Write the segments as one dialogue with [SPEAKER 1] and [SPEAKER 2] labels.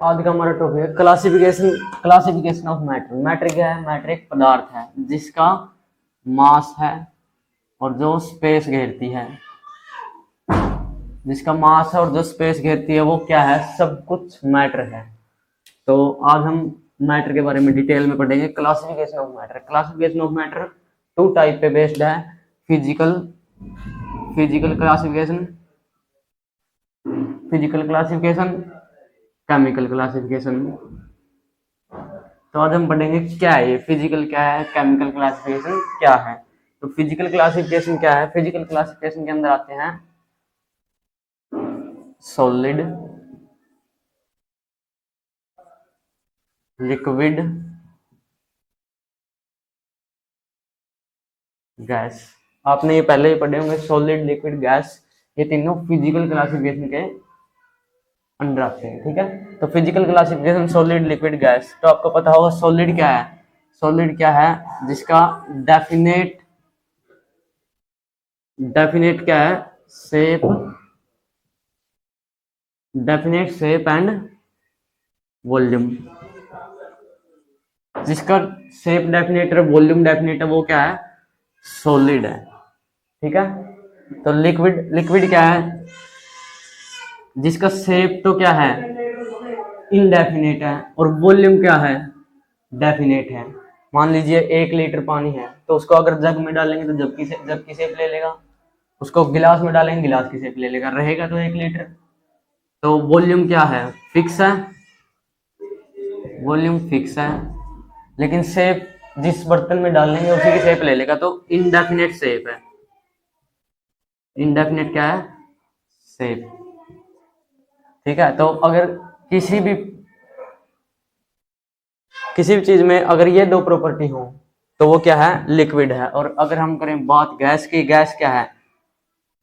[SPEAKER 1] आज का हमारा टॉपिक है classification. Classification of matter. Matter क्या है? मैटर एक पदार्थ है जिसका मास है और जो स्पेस घेरती है। जिसका मास है और जो स्पेस घेरती है वो क्या है? सब कुछ मैटर है। तो आज हम मैटर के बारे में डिटेल में पढ़ेंगे। Classification of matter. Classification of matter two type पे बेस्ड है। Physical physical classification, physical classification, chemical classification. तो आज हम पढ़ेंगे क्या है ये फिजिकल, क्या है केमिकल क्लासिफिकेशन, क्या है। तो फिजिकल क्लासिफिकेशन क्या है? फिजिकल क्लासिफिकेशन के अंदर आते हैं सॉलिड, लिक्विड, गैस। आपने ये पहले ही पढ़े होंगे, सॉलिड, लिक्विड, गैस। ये तीनों फिजिकल क्लासिफिकेशन के अंडर आते हैं, ठीक है। तो physical classification solid, liquid, gas. तो आपको पता होगा सॉलिड क्या है। सॉलिड क्या है? जिसका डेफिनेट डेफिनेट क्या है? Shape, definite shape and volume. जिसका शेप डेफिनेट है, वॉल्यूम डेफिनेट है, वो क्या है? सॉलिड है, ठीक है। तो लिक्विड, लिक्विड क्या है? जिसका शेप तो क्या है? इनडेफिनेट है और वॉल्यूम क्या है? डेफिनेट है। मान लीजिए 1 लीटर पानी है, तो उसको अगर जग में डालेंगे तो जग की शेप ले लेगा। उसको गिलास में डालेंगे, गिलास की शेप ले लेगा, रहेगा तो 1 लीटर। तो वॉल्यूम क्या है? फिक्स है। वॉल्यूम फिक्स है, लेकिन शेप जिस बर्तन में डालेंगे उसी की शेप ले लेगा, तो इनडेफिनेट शेप है। इनडेफिनेट क्या है? शेप, ठीक है। तो अगर किसी भी किसी भी चीज में अगर ये दो प्रॉपर्टी हो तो वो क्या है? लिक्विड है। और अगर हम करें बात गैस की, गैस क्या है?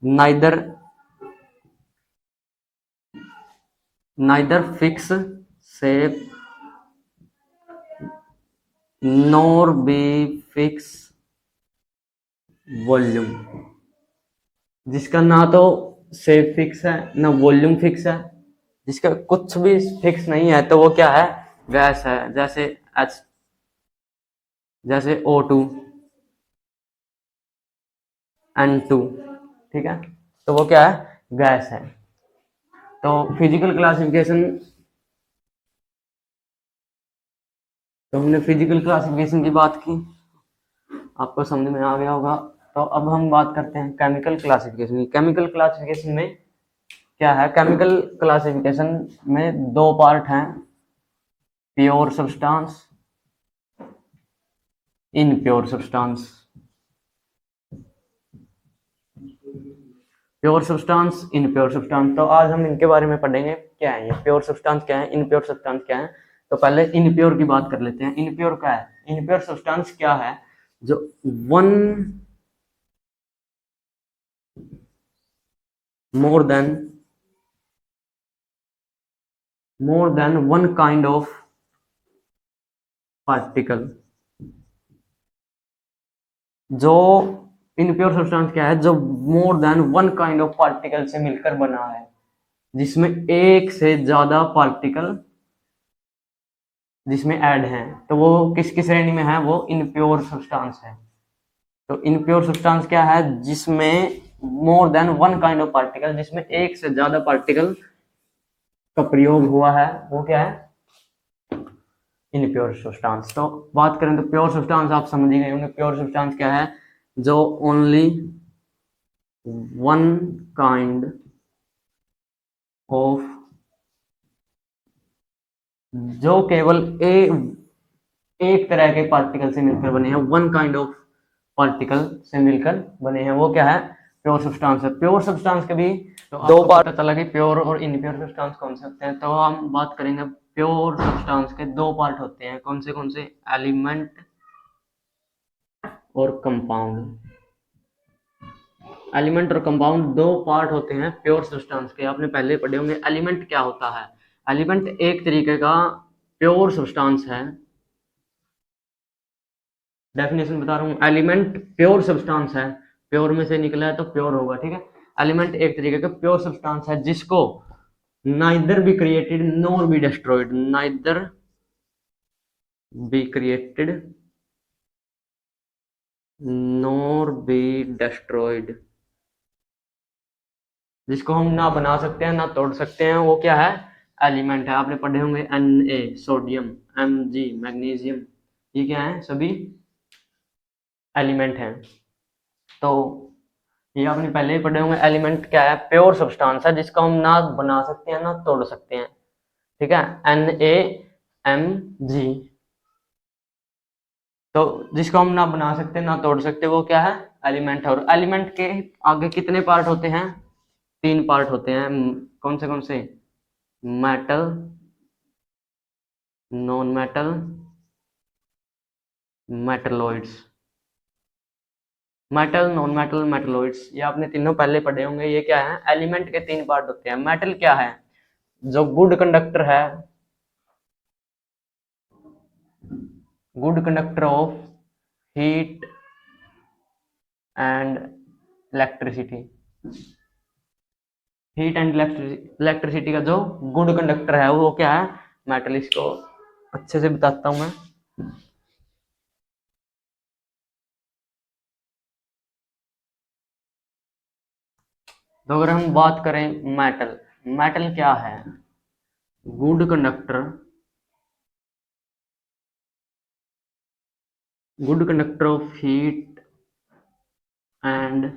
[SPEAKER 1] Neither neither fix shape nor be fix volume. जिसका ना तो शेप फिक्स है ना वॉल्यूम फिक्स है, जिसका कुछ भी फिक्स नहीं है, तो वो क्या है? गैस है। जैसे O2, N2, ठीक है। तो वो क्या है? गैस है। तो फिजिकल क्लासिफिकेशन, तो हमने फिजिकल क्लासिफिकेशन की बात की, आपको समझ में आ गया होगा। तो अब हम बात करते हैं केमिकल क्लासिफिकेशन की। केमिकल क्लासिफिकेशन में क्या है? केमिकल क्लासिफिकेशन में दो पार्ट हैं, pure substance, impure substance. Pure substance, impure substance. तो आज हम इनके बारे में पढ़ेंगे, क्या है ये प्योर सब्सटेंस, क्या है इनप्योर सब्सटेंस, क्या है। तो पहले इनप्योर की बात कर लेते हैं। इनप्योर क्या है? इनप्योर सब्सटेंस क्या है? जो one more than one kind of particle. जो इनप्योर सब्सटेंस क्या है? जो more than one kind of particle से मिलकर बना है, जिसमें एक से ज्यादा पार्टिकल जिसमें ऐड है, तो वो किसकी श्रेणी में है? वो इनप्योर सब्सटेंस है। तो इनप्योर सब्सटेंस क्या है? जिसमें more than one kind of particle, जिसमें एक से ज्यादा पार्टिकल का प्रयोग हुआ है, वो क्या है? Impure substance. तो बात करें तो प्योर सब्सटेंस आप समझ ही गए होंगे। प्योर सब्सटेंस क्या है? जो ओनली वन काइंड ऑफ, जो केवल एक तरह के पार्टिकल से मिलकर बने हैं, वन काइंड ऑफ पार्टिकल से मिलकर बने हैं, वो क्या है? प्योर सब्सटेंस है। प्योर सब्सटेंस के भी तो दो पार्ट पता लगे, प्योर और इनप्योर सब्सटेंस कौन से होते हैं। तो हम बात करेंगे प्योर सब्सटेंस के दो पार्ट होते हैं। कौन से? एलिमेंट और कंपाउंड। एलिमेंट और कंपाउंड दो पार्ट होते हैं प्योर सब्सटेंस के। आपने पहले पढ़े होंगे। एलिमेंट क्या होता है? एलिमेंट एक तरीके का प्योर सब्सटेंस है। डेफिनेशन बता रहा हूँ। एलिमेंट प्योर सब्सटेंस है, प्योर में से निकला है तो प्योर होगा, ठीक है। एलिमेंट एक तरीके का प्योर सब्सटेंस है जिसको neither be created NOR be destroyed, neither be created NOR be destroyed, जिसको हम ना बना सकते हैं ना तोड़ सकते हैं, वो क्या है? एलिमेंट है। आपने पढ़े होंगे Na सोडियम, Mg मैग्नीशियम, ये क्या है? सभी एलिमेंट हैं। तो ये आपने पहले ही पढ़े होंगे। एलिमेंट क्या है? प्योर सब्सटेंस है जिसको हम ना बना सकते हैं ना तोड़ सकते हैं, ठीक है? NaMg, तो जिसको हम ना बना सकते ना तोड़ सकते, वो क्या है? एलिमेंट है। और एलिमेंट के आगे कितने पार्ट होते हैं? 3 पार्ट होते हैं। कौन से? Metal, non metal, metalloids. Metal, non metal, metalloids, ये आपने तीनों पहले पढ़े होंगे। ये क्या है? एलिमेंट के 3 पार्ट होते हैं। मेटल क्या है? जो गुड कंडक्टर है, good conductor of heat and electricity, heat and electricity का जो गुड कंडक्टर है वो क्या है? मेटल। इसको अच्छे से बताता हूं मैं। तो अगर हम बात करें मेटल, मेटल क्या है? Good conductor, good conductor of heat and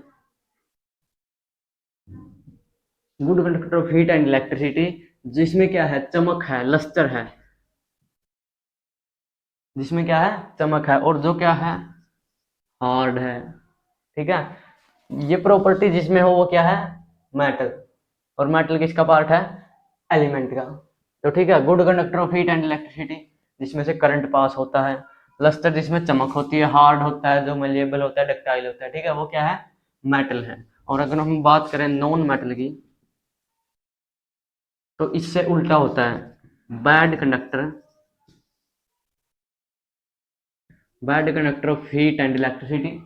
[SPEAKER 1] good conductor of heat and electricity, जिसमें क्या है? चमक है, लस्टर है, जिसमें क्या है? चमक है, और जो क्या है? हार्ड है, ठीक है? ये प्रॉपर्टी जिसमें हो वो क्या है? मेटल। और मेटल किसका पार्ट है? एलिमेंट का। तो ठीक है, good conductor of heat and electricity, जिसमें से करंट पास होता है, लस्टर जिसमें चमक होती है, हार्ड होता है, जो मलेबल होता है, डक्टाइल होता है, ठीक है? वो क्या है? मेटल है। और अगर हम बात करें नॉन मेटल की, तो इससे उल्टा होता है। Bad conductor, bad conductor of heat and electricity,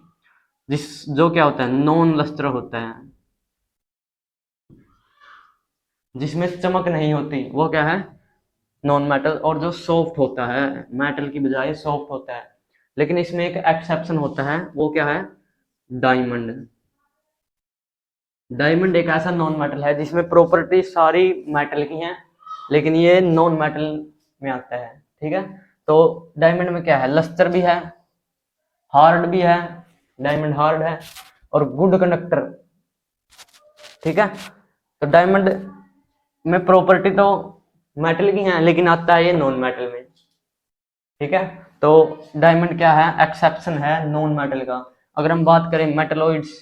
[SPEAKER 1] जिस जो क्या होता है? नॉन लस्टर होता है, जिसमें चमक नहीं होती, वो क्या है? Non metal. और जो सॉफ्ट होता है, मेटल की बजाय सॉफ्ट होता है, लेकिन इसमें एक एक्सेप्शन होता है, वो क्या है? डायमंड। डायमंड एक ऐसा नॉन मेटल है जिसमें प्रॉपर्टी सारी मेटल की हैं, लेकिन ये नॉन मेटल में आता है, ठीक है? तो डायमंड में क्या है? लस्टर भी है, हार्ड भी है, डायमंड हार्ड है, और गुड कंडक्टर, ठीक है? तो डायमंड में प्रॉपर्टी तो मेटल की है, लेकिन आता है ये नॉन मेटल में, ठीक है? तो डायमंड क्या है? एक्सेप्शन है नॉन मेटल का। अगर हम बात करें मेटलॉइड्स,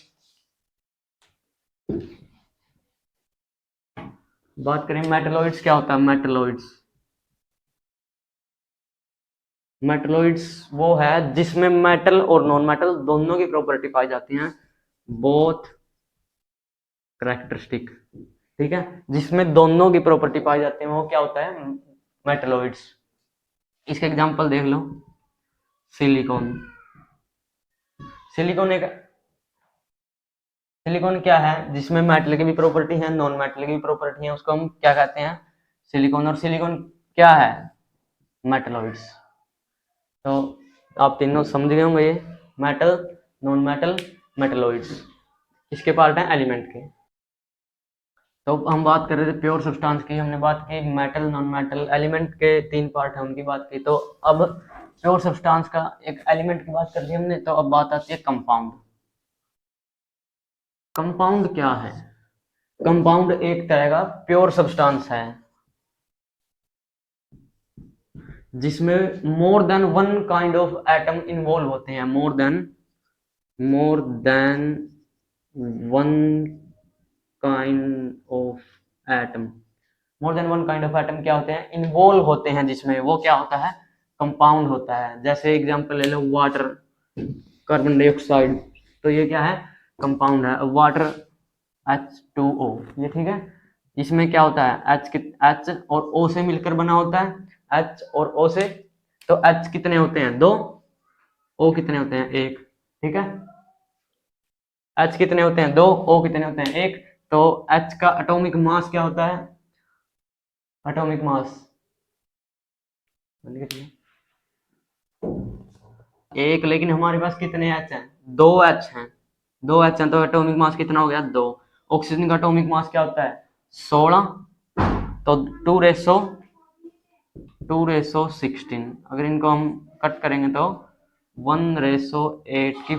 [SPEAKER 1] बात करें मेटलॉइड्स, क्या होता है मेटलॉइड्स? मेटलॉइड्स वो है जिसमें मेटल और नॉन मेटल दोनों की प्रॉपर्टी पाई जाती हैं, बोथ करेक्टरिस्टिक, ठीक है? जिसमें दोनों की प्रॉपर्टी पाई जाती है, वो क्या होता है? मेटलॉइड्स। इसके एग्जांपल देख लो। सिलिकॉन, सिलिकॉन एक, सिलिकॉन क्या है? जिसमें मेटल की भी प्रॉपर्टी है, नॉन मेटल की भी प्रॉपर्टी है, उसको हम क्या कहते हैं? सिलिकॉन। और सिलिकॉन क्या है? मेटलॉइड्स। तो आप तीनों समझ गए होंगे ये, मेटल, नॉन मेटल, मेटलॉइड्स, इसके पार्ट हैं एलिमेंट के। तो हम बात कर रहे थे प्योर सब्सटेंस की, हमने बात की मेटल, नॉन मेटल, एलिमेंट के 3 पार्ट हैं उनकी बात की। तो अब प्योर सब्सटेंस का एक एलिमेंट की बात कर ली हमने, तो अब बात आती है कंपाउंड। कंपाउंड क्या है? कंपाउंड एक तरह का प्योर सब्सटेंस है जिसमें more than one kind of atom involve होते हैं, more than one kind of atom, more than one kind of atom क्या होते हैं? इन्वॉल्व होते हैं, जिसमें वो क्या होता है? कंपाउंड होता है। जैसे एग्जांपल ले लो, वाटर, कार्बन डाइऑक्साइड, तो ये क्या है? कंपाउंड है। वाटर H2O, ये ठीक है? इसमें क्या होता है? H और O से मिलकर बना होता है, H और O से। तो H कितने होते हैं? 2। O कितने होते हैं? 1, ठीक है? H कितने होते हैं? 2, O कितने होते हैं? 1। तो H का एटॉमिक मास क्या होता है? एटॉमिक मास एक, लेकिन हमारे पास कितने एच हैं? दो एच हैं, दो एच हैं, तो एटॉमिक मास कितना हो गया? दो। ऑक्सीजन का एटॉमिक मास क्या होता है? 16, तो 2 रेसो 16। अगर इनको हम कट करेंगे तो 1/8 की